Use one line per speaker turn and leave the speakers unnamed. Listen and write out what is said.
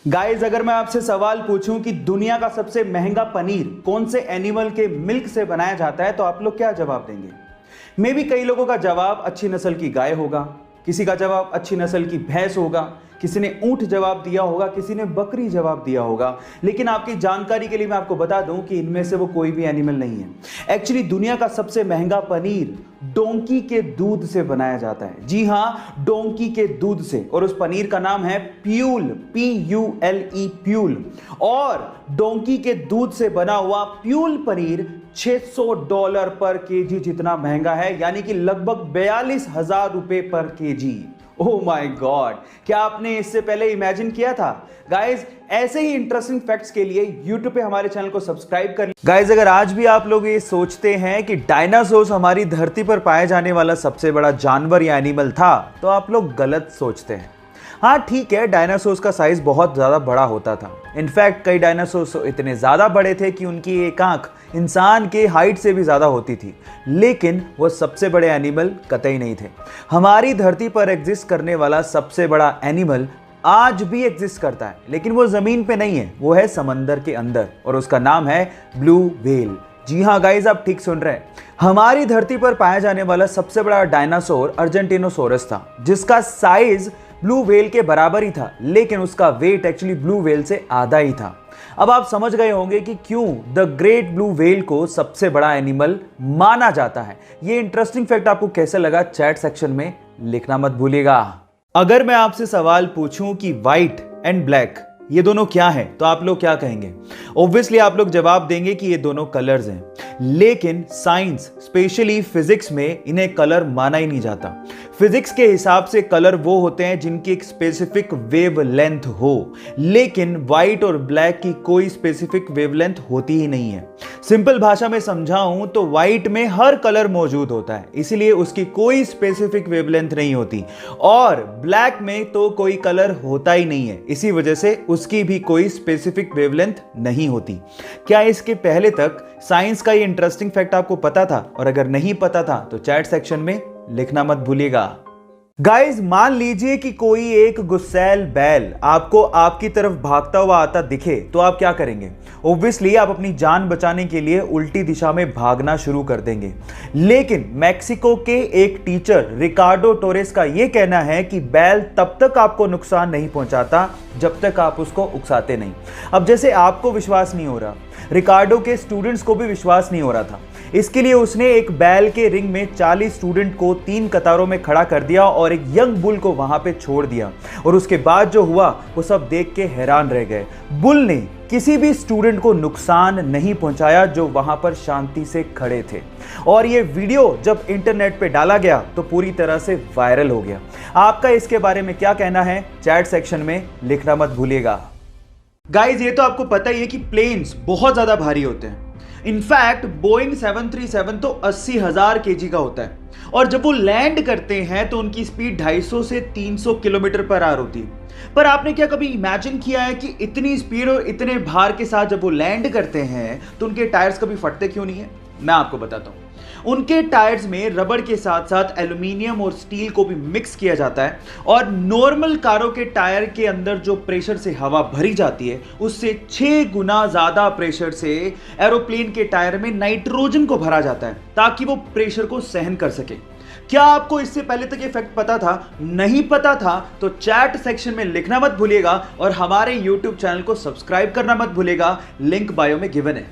Guys, अगर मैं आपसे सवाल पूछूं कि दुनिया का सबसे महंगा पनीर कौन से एनिमल के मिल्क से बनाया जाता है तो आप लोग क्या जवाब देंगे? मे बी कई लोगों का जवाब अच्छी नस्ल की गाय होगा, किसी का जवाब अच्छी नस्ल की भैंस होगा, किसी ने ऊंट जवाब दिया होगा, किसी ने बकरी जवाब दिया होगा। लेकिन आपकी जानकारी के लिए मैं आपको बता दूं कि इनमें से वो कोई भी एनिमल नहीं है। एक्चुअली दुनिया का सबसे महंगा पनीर डोंकी के दूध से बनाया जाता है। जी हां, डोंकी के दूध से। और उस पनीर का नाम है प्यूल, PULE, प्यूल। और डोंकी के दूध से बना हुआ प्यूल पनीर $600 पर केजी जितना महंगा है, यानी कि लगभग 42,000 रुपए पर केजी। ओह माय गॉड, क्या आपने इससे पहले इमेजिन किया था? गाइज, ऐसे ही इंटरेस्टिंग फैक्ट्स के लिए YouTube पे हमारे चैनल को सब्सक्राइब कर लीजिए। गाइज, अगर आज भी आप लोग ये सोचते हैं कि डायनासोर हमारी धरती पर पाए जाने वाला सबसे बड़ा जानवर या एनिमल था, तो आप लोग गलत सोचते हैं। हाँ ठीक है, डायनासोर्स का साइज बहुत ज़्यादा बड़ा होता था। इनफैक्ट कई डायनासोर्स इतने ज़्यादा बड़े थे कि उनकी एक आंख इंसान के हाइट से भी ज़्यादा होती थी, लेकिन वो सबसे बड़े एनिमल कतई नहीं थे। हमारी धरती पर एग्जिस्ट करने वाला सबसे बड़ा एनिमल आज भी एग्जिस्ट करता है, लेकिन वो ज़मीन पे नहीं है, वो है समंदर के अंदर, और उसका नाम है ब्लू व्हेल। जी हाँ गाइज, आप ठीक सुन रहे हैं। हमारी धरती पर पाया जाने वाला सबसे बड़ा डायनासोर अर्जेंटिनोसोरस था, जिसका साइज ब्लू व्हेल के बराबर ही था, लेकिन उसका वेट एक्चुअली ब्लू व्हेल से आधा ही था। अब आप समझ गए होंगे कि क्यों द ग्रेट ब्लू व्हेल को सबसे बड़ा एनिमल माना जाता है। ये इंटरेस्टिंग फैक्ट आपको कैसे लगा, चैट सेक्शन में लिखना मत भूलिएगा। अगर मैं आपसे सवाल पूछूं कि व्हाइट एंड ब्लैक ये दोनों क्या हैं, तो आप लोग क्या कहेंगे? ऑब्वियसली आप लोग जवाब देंगे कि ये दोनों कलर्स हैं, लेकिन साइंस स्पेशली फिजिक्स में इन्हें कलर माना ही नहीं जाता। फिजिक्स के हिसाब से कलर वो होते हैं जिनकी एक स्पेसिफिक वेवलेंथ हो, लेकिन व्हाइट और ब्लैक की कोई स्पेसिफिक वेवलेंथ होती ही नहीं है। सिंपल भाषा में समझाऊं तो व्हाइट में हर कलर मौजूद होता है, इसलिए उसकी कोई स्पेसिफिक वेवलेंथ नहीं होती, और ब्लैक में तो कोई कलर होता ही नहीं है, इसी वजह से उसकी भी कोई स्पेसिफिक वेवलेंथ नहीं होती। क्या इसके पहले तक साइंस का ये इंटरेस्टिंग फैक्ट आपको पता था? और अगर नहीं पता था तो चैट सेक्शन में लिखना मत भूलिएगा। गाइज, मान लीजिए कि कोई एक गुस्सैल बैल आपको आपकी तरफ भागता हुआ आता दिखे, तो आप क्या करेंगे? ऑब्वियसली आप अपनी जान बचाने के लिए उल्टी दिशा में भागना शुरू कर देंगे। लेकिन मैक्सिको के एक टीचर रिकार्डो टोरेस का यह कहना है कि बैल तब तक आपको नुकसान नहीं पहुंचाता जब तक आप उसको उकसाते नहीं। अब जैसे आपको विश्वास नहीं हो रहा, रिकार्डो के स्टूडेंट्स को भी विश्वास नहीं हो रहा था, इसके लिए उसने एक बैल के रिंग में 40 स्टूडेंट को 3 कतारों में खड़ा कर दिया और एक यंग बुल को वहां पे छोड़ दिया। और उसके बाद जो हुआ वो सब देख के हैरान रह गए। बुल ने किसी भी स्टूडेंट को नुकसान नहीं पहुंचाया जो वहां पर शांति से खड़े थे। और ये वीडियो जब इंटरनेट पे डाला गया तो पूरी तरह से वायरल हो गया। आपका इसके बारे में क्या कहना है? चैट सेक्शन में लिखना मत भूलिएगा। गाइज, ये तो आपको पता ही है कि प्लेन्स बहुत ज्यादा भारी होते हैं। इनफैक्ट बोइंग 737 तो 80,000 केजी का होता है, और जब वो लैंड करते हैं तो उनकी स्पीड 250 से 300 किलोमीटर पर आवर होती है। पर आपने क्या कभी इमेजिन किया है कि इतनी स्पीड और इतने भार के साथ जब वो लैंड करते हैं तो उनके टायर्स कभी फटते क्यों नहीं है? मैं आपको बताता हूं। उनके टायर्स में रबड़ के साथ साथ एल्यूमिनियम और स्टील को भी मिक्स किया जाता है, और नॉर्मल कारों के टायर के अंदर जो प्रेशर से हवा भरी जाती है उससे 6 गुना ज्यादा प्रेशर से एरोप्लेन के टायर में नाइट्रोजन को भरा जाता है ताकि वो प्रेशर को सहन कर सके। क्या आपको इससे पहले तक ये फैक्ट पता था? नहीं पता था तो चैट सेक्शन में लिखना मत भूलिएगा, और हमारे YouTube चैनल को सब्सक्राइब करना मत भूलिएगा, लिंक बायो में गिवन है।